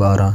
12।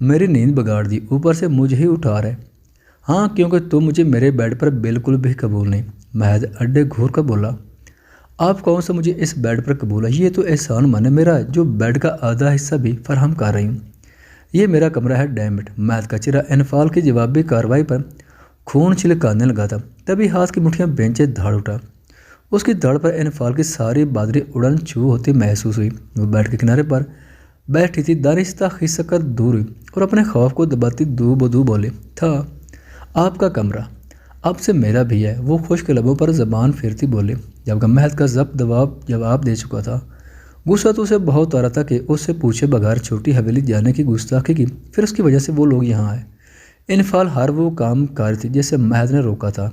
میری نیند بگاڑ دی، اوپر سے مجھے ہی اٹھا رہے۔ ہاں کیونکہ تم مجھے میرے بیڈ پر بالکل بھی قبول نہیں۔ مہد اڈے گھور کر بولا، آپ کون سا مجھے اس بیڈ پر قبول ہے؟ یہ تو احسان من ہے میرا جو بیڈ کا آدھا حصہ بھی فراہم کر رہی ہوں۔ یہ میرا کمرہ ہے ڈیمٹ۔ مہد کا چہرہ انفال کی جوابی کارروائی پر خون چھلکانے لگا تھا، تبھی ہاتھ کی مٹھیاں بینچے دھاڑ اٹھا۔ اس کی دھڑ پر انفال کی ساری بادری اڑن چھو ہوتی محسوس ہوئی۔ وہ بیڈ کے کنارے پر بیٹھی تھی، دانستہ کھسک کر دور ہوئی اور اپنے خوف کو دباتی دو بدو بولے، تھا آپ کا کمرہ اب سے میرا بھی ہے۔ وہ خشک لبوں پر زبان پھیرتی بولے، جب کہ مہد کا ضبط جواب دے چکا تھا۔ غصہ تو اسے بہت آ رہا تھا کہ اس سے پوچھے بغیر چھوٹی حویلی جانے کی گستاخی کی، پھر اس کی وجہ سے وہ لوگ یہاں آئے۔ انفال ہر وہ کام کار تھی جسے مہد نے روکا تھا،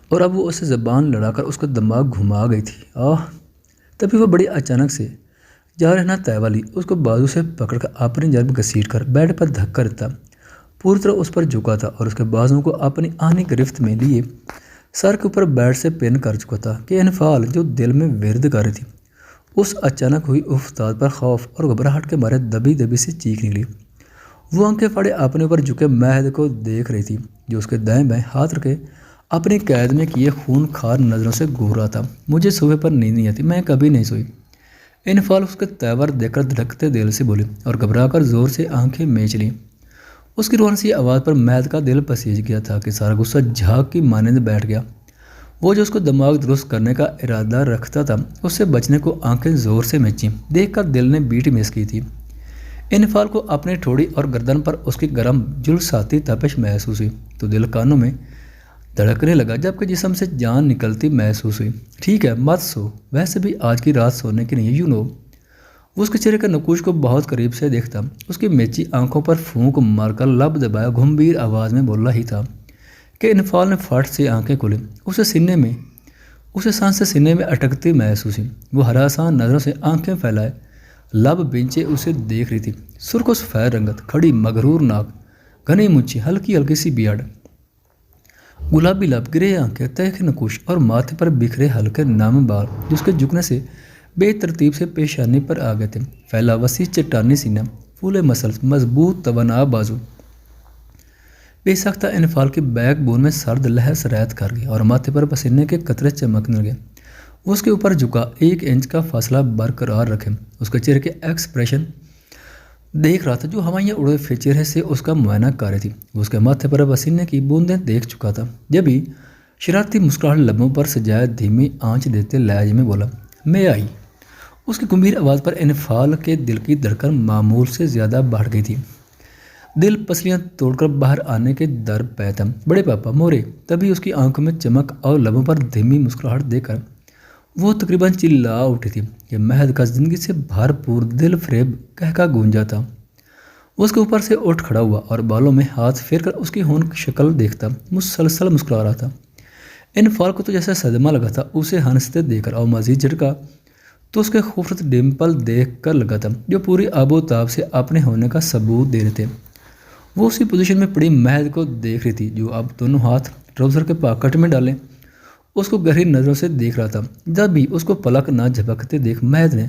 اور اب وہ اسے زبان لڑا کر اس کا دماغ گھما گئی تھی۔ تبھی وہ بڑی اچانک سے جا رہنا طیبہ لی، اس کو بازو سے پکڑ کر اپنی جانب گھسیٹ کر بیڈ پر دھکا دیتا، پوری طرح اس پر جھکا تھا اور اس کے بازوؤں کو اپنی آہنی گرفت میں لیے سر کے اوپر بیڈ سے پن کر چکا تھا کہ انفال جو دل میں ورد کر رہی تھی، اس اچانک ہوئی افتاد پر خوف اور گھبراہٹ کے مارے دبی دبی سے چیخ نکلی۔ وہ آنکھیں پھاڑے اپنے اوپر جھکے مہد کو دیکھ رہی تھی، جو اس کے دائیں بائیں ہاتھ رکھے اپنی قید میں کیے خون خار نظروں سے گھور رہا تھا۔ مجھے صبح پر نیند نہیں آتی، میں کبھی نہیں سوئی۔ انفال اس کے تیور دیکھ کر دھڑکتے دل سے بولی اور گھبرا کر زور سے آنکھیں میچ لیں۔ اس کی روحان سی آواز پر مہد کا دل پسیج گیا تھا کہ سارا غصہ جھاگ کی مانند بیٹھ گیا۔ وہ جو اس کو دماغ درست کرنے کا ارادہ رکھتا تھا، اس سے بچنے کو آنکھیں زور سے میچیں دیکھ کر دل نے بیٹ مس کی تھی۔ انفال کو اپنی ٹھوڑی اور گردن پر اس کی گرم جلساتی تپش محسوس ہوئی تو دل کانوں میں دھڑکنے لگا، جبکہ جسم سے جان نکلتی محسوس ہوئی۔ ٹھیک ہے مت سو، ویسے بھی آج کی رات سونے کی نہیں ہے، وہ اس کے چہرے کا نقوش کو بہت قریب سے دیکھتا، اس کی میچی آنکھوں پر پھونک مار کر لب دبایا گھمبیر آواز میں بولا ہی تھا کہ انفال نے فٹ سے آنکھیں کھولیں۔ اسے سانس سے سینے میں اٹکتی محسوس ہوئی۔ وہ ہراسان نظروں سے آنکھیں پھیلائے لب بینچے اسے دیکھ رہی تھی، سرخ و سفید رنگت، کھڑی مغرور ناک، گھنی مونچھی، ہلکی ہلکی سی بیاڑ، گلابی لب، گرے آنکھیں، تیکھ نقوش اور ماتھے پر بکھرے ہلکے نم بال جس کے جھکنے سے بے ترتیب سے پیشانی پر آ گئے تھے، پھیلا وسیع چٹانی سینہ، پھولے مسلس، مضبوط توانا بازو۔ بے سختہ انفال کی بیک بون میں سرد لہر سرایت کر گئی اور ماتھے پر پسینے کے قطرے چمکنے لگے۔ وہ اس کے اوپر جھکا 1 انچ کا فاصلہ برقرار رکھے، اس کے چہرے کے ایکسپریشن دیکھ رہا تھا جو ہوائیاں اڑے ہوئے چہرے سے اس کا معائنہ کر رہی تھی۔ وہ اس کے ماتھے پر پسینے کی بوندیں دیکھ چکا تھا، جبھی شرارتی مسکراہٹ لبوں پر سجائے دھیمی آنچ دیتے لہجے میں بولا، میں آئی۔ اس کی گمبھیر آواز پر انفال کے دل کی دھڑکن معمول سے زیادہ بڑھ گئی تھی، دل پسلیاں توڑ کر باہر آنے کے در پہ تھا۔ بڑے پاپا مورے۔ تبھی اس کی آنکھوں میں چمک اور لبوں پر دھیمی مسکراہٹ دیکھ کر وہ تقریباً چلا اٹھی تھی کہ مہد کا زندگی سے بھرپور دل فریب کہکا گونجا تھا۔ وہ اس کے اوپر سے اٹھ کھڑا ہوا اور بالوں میں ہاتھ پھیر کر اس کی ہون شکل دیکھتا مسلسل مسکرا رہا تھا۔ انفال کو تو جیسا صدمہ لگا تھا اسے ہنستے دیکھ کر، اور مزید جھٹکا تو اس کے خوبصورت ڈمپل دیکھ کر لگا تھا جو پوری آب و تاب سے اپنے ہونے کا ثبوت دے رہے تھے۔ وہ اسی پوزیشن میں پڑی مہد کو دیکھ رہی تھی جو اب دونوں ہاتھ ٹراؤزر کے پاکٹ میں ڈالے اس کو گہری نظروں سے دیکھ رہا تھا۔ جب بھی اس کو پلک نہ جھپکتے دیکھ مہد نے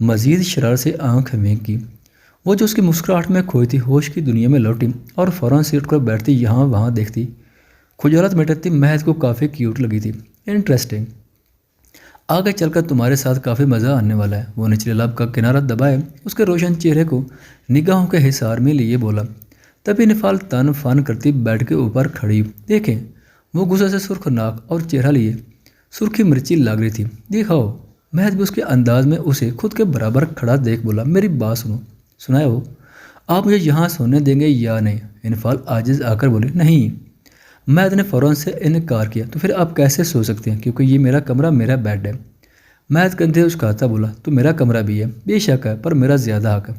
مزید شرارت سے آنکھ وینک کی۔ وہ جو اس کی مسکراہٹ میں کھوئی تھی ہوش کی دنیا میں لوٹی اور فوراً سے اٹھ کر بیٹھتی، یہاں وہاں دیکھتی، خجالت مٹاتی۔ مہد کو کافی کیوٹ لگی تھی۔ انٹرسٹنگ، آگے چل کر تمہارے ساتھ کافی مزہ آنے والا ہے۔ وہ نچلے لب کا کنارہ دبائے اس کے روشن چہرے کو نگاہوں کے حصار میں لیے بولا۔ تبھی انفال تن فن کرتی بیڈ کے اوپر کھڑی، دیکھیں وہ غصے سے سرخ ناک اور چہرہ لیے سرخی مرچی لگ رہی تھی۔ دکھاؤ۔ مہد بھی اس کے انداز میں اسے خود کے برابر کھڑا دیکھ بولا، میری بات سنائے ہو، آپ مجھے یہاں سونے دیں گے یا نہیں؟ انفال عاجز آ کر بولی، نہیں۔ مہد نے فوراً سے انکار کیا، تو پھر آپ کیسے سو سکتے ہیں؟ کیونکہ یہ میرا کمرہ، میرا بیڈ ہے۔ مہد کندھے اچکاتا بولا، تو میرا کمرہ بھی ہے، بے شک ہے، پر میرا زیادہ حق ہے،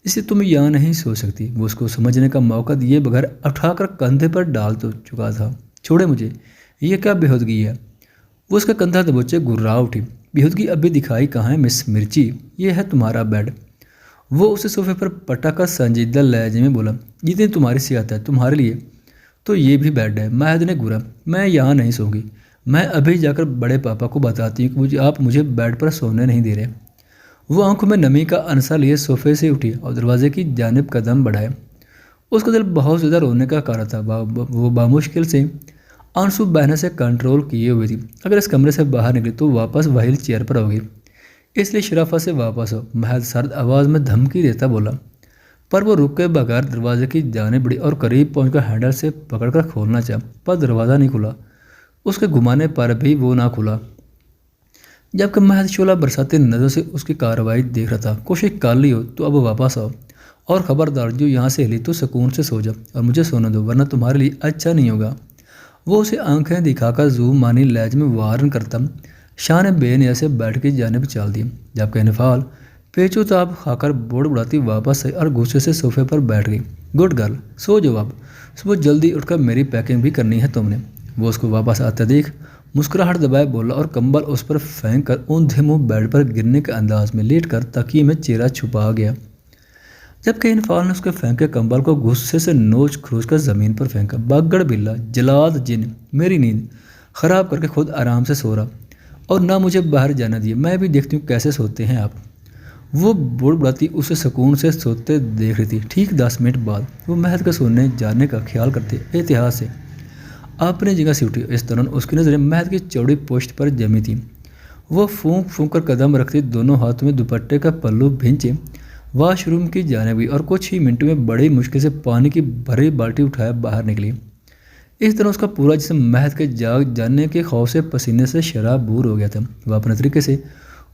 اس لیے تم یہاں نہیں سو سکتی۔ وہ اس کو سمجھنے کا موقع دیے بغیر اٹھا کر کندھے پر ڈال تو چکا تھا۔ چھوڑے مجھے، یہ کیا بےہودگی ہے؟ وہ اس کا کندھا دبوچے گررا اٹھی، بےہودگی ابھی دکھائی کہاں ہے مس مرچی، یہ ہے تمہارا بیڈ۔ وہ اسے صوفے پر پٹک کر سنجیدہ لہجے میں بولا، جتنی تمہاری صحت ہے تمہارے لیے تو یہ بھی بیڈ ہے۔ مہد نے گھورا، میں یہاں نہیں سوں گی، میں ابھی جا کر بڑے پاپا کو بتاتی ہوں کہ آپ مجھے بیڈ پر سونے نہیں دے رہے۔ وہ آنکھوں میں نمی کا عنصر لیے صوفے سے اٹھی اور دروازے کی جانب قدم بڑھائے۔ اس کا دل بہت زیادہ رونے کا کارا تھا، وہ بامشکل سے آنسو بہنے سے کنٹرول کیے ہوئے تھی۔ اگر اس کمرے سے باہر نکلی تو واپس وہی چیئر پر ہوگی، اس لیے شرافت سے واپس ہو، مہد سرد آواز میں دھمکی دیتا بولا۔ پر وہ رک کے بغیر دروازے کی جانب بڑھی اور قریب پہنچ کر ہینڈل سے پکڑ کر کھولنا چاہا، پر دروازہ نہیں کھلا۔ اس کے گھمانے پر بھی وہ نہ کھلا۔ جبکہ مہد شعلہ برساتی نظروں سے اس کی کارروائی دیکھ رہا تھا۔ کوشش کر لی ہو تو اب واپس آؤ، اور خبردار جو یہاں سے ہلی تو سکون سے سو جا اور مجھے سونے دو، ورنہ تمہارے لیے اچھا نہیں ہوگا۔ وہ اسے آنکھیں دکھا کر زو مانی لہج میں وارن کرتا شاہ نے بے نیاز سے بیٹھ کی جانب چال دی، جبکہ انفال پیچو تاب کھا کر بوڑ بڑھاتی واپس آئی اور غصے سے صوفے پر بیٹھ گئی۔ گڈ گرل، سو جاؤ اب، صبح جلدی اٹھ کر میری پیکنگ بھی کرنی ہے تم نے۔ وہ اس کو واپس آتے دیکھ مسکراہٹ دبائے بولا اور کمبل اس پر پھینک کر اوندھے منہ بیڈ پر گرنے کے انداز میں لیٹ کر تکیے میں چہرہ چھپا گیا، جبکہ انفال نے اس کے پھینکے کمبل کو غصے سے نوچ کھروچ کر زمین پر پھینکا۔ بگڑ بلا، جلاد جن، میری نیند خراب کر کے خود آرام سے سو رہا، اور نہ مجھے باہر جانا دیے، میں بھی دیکھتی ہوں کیسے سوتے ہیں آپ۔ وہ بوڑ بڑھاتی اسے سکون سے سوتے دیکھ رہی تھی۔ ٹھیک 10 منٹ بعد وہ مہد کے سونے جانے کا خیال کرتے احتیاط سے اپنی جگہ سے اٹھی۔ اس دوران اس کی نظریں مہد کی چوڑی پشت پر جمی تھیں۔ وہ پھونک پھونک کر قدم رکھتی دونوں ہاتھوں میں دوپٹے کا پلو بھینچے واش روم کی جانب گئی اور کچھ ہی منٹوں میں بڑی مشکل سے پانی کی بھری بالٹی اٹھائے باہر نکلی۔ اس طرح اس کا پورا جسم مہد کے جاگ جانے کے خوف سے پسینے سے شرابور ہو گیا تھا۔ وہ اپنے طریقے سے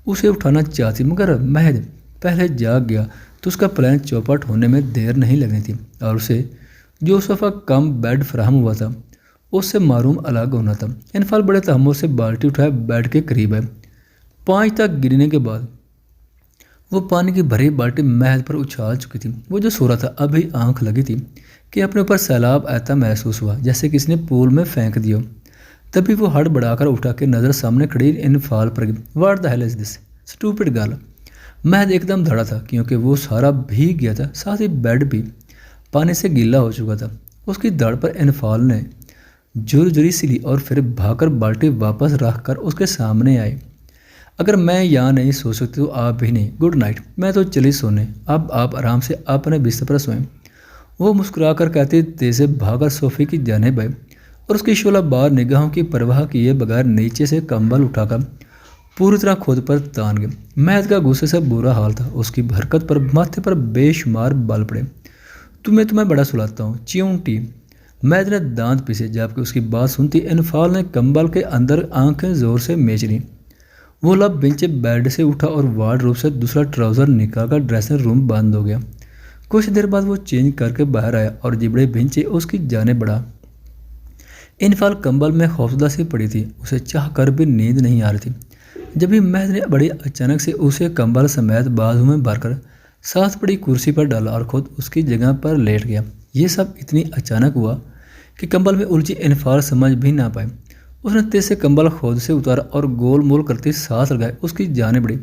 اسے اٹھانا چاہتی، مگر مہد پہلے جاگ گیا تو اس کا پلان چوپٹ ہونے میں دیر نہیں لگنی تھی، اور اسے جو صفحہ کم بیڈ فراہم ہوا تھا اس سے معروم الگ ہونا تھا۔ انفال بڑے تحمل سے بالٹی اٹھائے بیڈ کے قریب ہے۔ 5 تک گرنے کے بعد وہ پانی کی بھری بالٹی مہد پر اچھال چکی تھی۔ وہ جو سو رہا تھا ابھی آنکھ لگی تھی کہ اپنے اوپر سیلاب آتا محسوس ہوا، جیسے کسی نے پول میں پھینک دیا۔ تبھی وہ ہڑ بڑھا کر اٹھا کے نظر سامنے کھڑی انفال پر گئی۔ What the hell is this stupid girl! مہد ایک دم دھڑا تھا کیونکہ وہ سارا بھیگ گیا تھا، ساتھ ہی بیڈ بھی پانی سے گیلا ہو چکا تھا۔ اس کی دھڑ پر انفال نے جری سی لی اور پھر بھاگ کر بالٹی واپس رکھ کر اس کے سامنے آئی۔ اگر میں یہاں نہیں سو سکتی تو آپ بھی نہیں۔ گڈ نائٹ، میں تو چلی سونے، اب آپ آرام سے اپنے بستر پر سوئیں۔ وہ مسکرا کر کہتی تیز سے بھاگ کر صوفے کی جانب آئی اور اس کی شعلہ بار نگاہوں کی پرواہ کیے بغیر نیچے سے کمبل اٹھا کر پوری طرح خود پر تان گئی۔ مہد کا غصے سے برا حال تھا، اس کی حرکت پر ماتھے پر بے شمار بال پڑے۔ تمہیں بڑا سلاتا ہوں، چیونٹی! مہد نے دانت پیسے، جبکہ اس کی بات سنتی انفال نے کمبل کے اندر آنکھیں زور سے میچ لیں۔ وہ لب بنچے بیڈ سے اٹھا اور وارڈ روب سے دوسرا ٹراؤزر نکال کر ڈریسنگ روم بند ہو گیا۔ کچھ دیر بعد وہ چینج کر کے باہر آیا اور جبڑے بھینچے اس کی جانب بڑھا۔ انفال کمبل میں خوفزدہ سی پڑی تھی، اسے چاہ کر بھی نیند نہیں آ رہی تھی۔ جبھی مہد نے بڑی اچانک سے اسے کمبل سمیت بازو میں بھر کر ساتھ پڑی کرسی پر ڈالا اور خود اس کی جگہ پر لیٹ گیا۔ یہ سب اتنی اچانک ہوا کہ کمبل میں الجھی انفال سمجھ بھی نہ پائے۔ اس نے تیز سے کمبل خود سے اتارا اور گول مول کرتی سانس لگائے اس کی جانب بڑھی،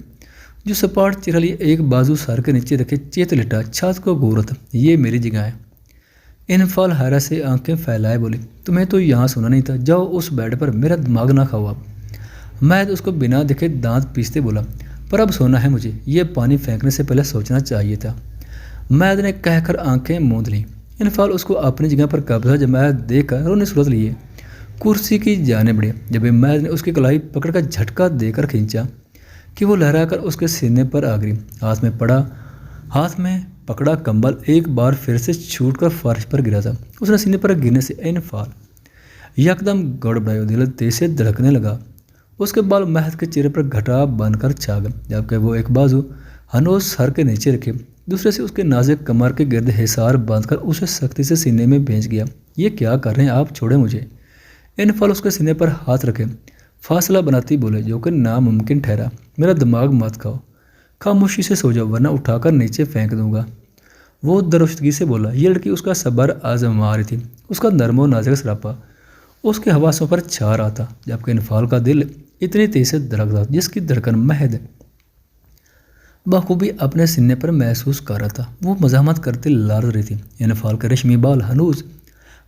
جو سپاٹ چہرہ لیے ایک بازو سر کے نیچے رکھے چیت لٹا چھات کو گورت۔ یہ میری جگہ ہے۔ انفال حیرت سے آنکھیں پھیلائے بولی، تمہیں تو یہاں سونا نہیں تھا، جاؤ اس بیڈ پر، میرا دماغ نہ کھاؤ اب۔ مہد اس کو بنا دیکھے دانت پیستے بولا، پر اب سونا ہے مجھے، یہ پانی پھینکنے سے پہلے سوچنا چاہیے تھا۔ مہد نے کہہ کر آنکھیں موند لیں۔ انفال اس کو اپنی جگہ پر قبضہ جمائے دیکھ کر رونے صورت لیے کرسی کی جانب بڑھے۔ جب مہد نے اس کی کلائی پکڑ کر جھٹکا دے کر کھینچا کہ وہ لہرا کر اس کے سینے پر آ گری۔ ہاتھ میں پکڑا کمبل ایک بار پھر سے چھوٹ کر فرش پر گرا تھا۔ اس نے سینے پر گرنے سے انفال یکدم گڑبڑائی، دل تیز سے دھڑکنے لگا۔ اس کے بال مہد کے چہرے پر گھٹا بن کر چھا گئے، جبکہ وہ ایک بازو ہنوز سر کے نیچے رکھے دوسرے سے اس کے نازک کمر کے گرد حصار باندھ کر اسے سختی سے سینے میں بھینچ گیا۔ یہ کیا کر رہے ہیں آپ، چھوڑیں مجھے۔ انفال اس کے سینے پر ہاتھ رکھے فاصلہ بناتی بولے، جو کہ ناممکن ٹھہرا، میرا دماغ مت کھاؤ، خاموشی سے سو جاؤ ورنہ اٹھا کر نیچے پھینک دوں گا۔ وہ درشتگی سے بولا۔ یہ لڑکی اس کا صبر آزما رہی تھی، اس کا نرم و نازک سراپا اس کے حواسوں پر چھا رہا تھا، جبکہ انفال کا دل اتنی تیز سے دھڑک رہا جس کی دھڑکن مہد بخوبی اپنے سینے پر محسوس کر رہا تھا۔ وہ مزاحمت کرتے لرز رہی تھی۔ انفال کے ریشمی بال ہنوز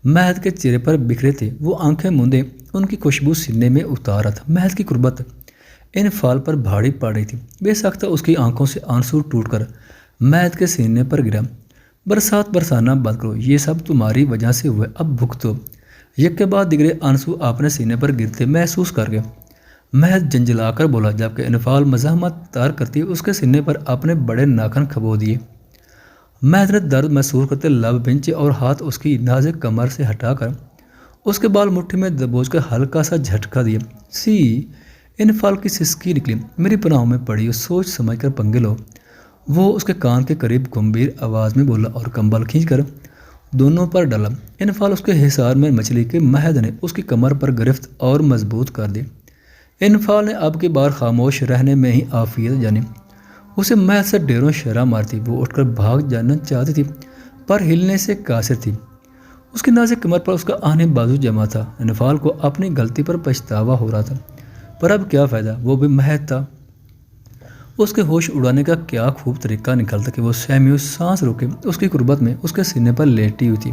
مہد کے چہرے پر بکھرے تھے، وہ آنکھیں موندے ان کی خوشبو سینے میں اتار رہا تھا۔ مہد کی قربت انفال پر بھاڑی پڑ رہی تھی۔ بے ساختہ اس کی آنکھوں سے آنسو ٹوٹ کر مہد کے سینے پر گرا۔ برسات برسانا بند کرو، یہ سب تمہاری وجہ سے ہوئے، اب بھگتو۔ یک کے بعد دیگرے آنسو اپنے سینے پر گرتے محسوس کر گئے۔ مہد جنجلا کر بولا، جبکہ انفال مزاحمت تار کرتی اس کے سینے پر اپنے بڑے ناخن کھبو دیے۔ مہد نے درد محسوس کرتے لب بھینچے اور ہاتھ اس کی نازک کمر سے ہٹا کر اس کے بال مٹھی میں دبوچ کر ہلکا سا جھٹکا دیا۔ سی انفال کی سسکی نکلی، میری پناہوں میں پڑی ہو، سوچ سمجھ کر پنگے لو۔ وہ اس کے کان کے قریب گمبھیر آواز میں بولا اور کمبل کھینچ کر دونوں پر ڈالا۔ انفال اس کے حصار میں مچھلی کے مہد نے اس کی کمر پر گرفت اور مضبوط کر دی۔ انفال نے اب کی بار خاموش رہنے میں ہی عافیت جانی۔ اسے مہد سے ڈیروں شرح مارتی، وہ اٹھ کر بھاگ جانا چاہتی تھی پر ہلنے سے قاصر تھی۔ اس کی نازک کمر پر اس کا آہنی بازو جمع تھا۔ انفال کو اپنی غلطی پر پچھتاوا ہو رہا تھا، پر اب کیا فائدہ، وہ بھی مہد تھا۔ اس کے ہوش اڑانے کا کیا خوب طریقہ نکلتا کہ وہ سہمی سانس روکے اس کی قربت میں اس کے سینے پر لیٹی ہوئی تھی۔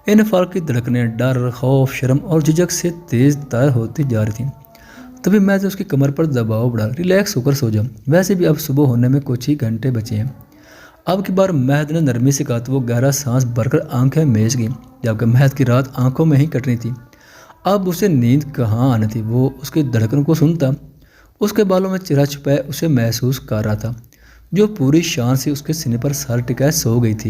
انفال کی دھڑکنیں ڈر، خوف، شرم اور جھجک سے تیز تر ہوتی جا رہی تھیں۔ تبھی مہد نے اس کی کمر پر دباؤ بڑھا، ریلیکس ہو کر سو جا، ویسے بھی اب صبح ہونے میں کچھ ہی گھنٹے بچے ہیں۔ اب کی بار مہد نے نرمی سے کہا تو وہ گہرا سانس بھر کر آنکھیں میچ گئی، جبکہ مہد کی رات آنکھوں میں ہی کٹنی تھی۔ اب اسے نیند کہاں آنی تھی، وہ اس کی دھڑکن کو سنتا، اس کے بالوں میں چرا چھپائے اسے محسوس کر رہا تھا، جو پوری شان سے اس کے سینے پر سر ٹکائے سو گئی تھی۔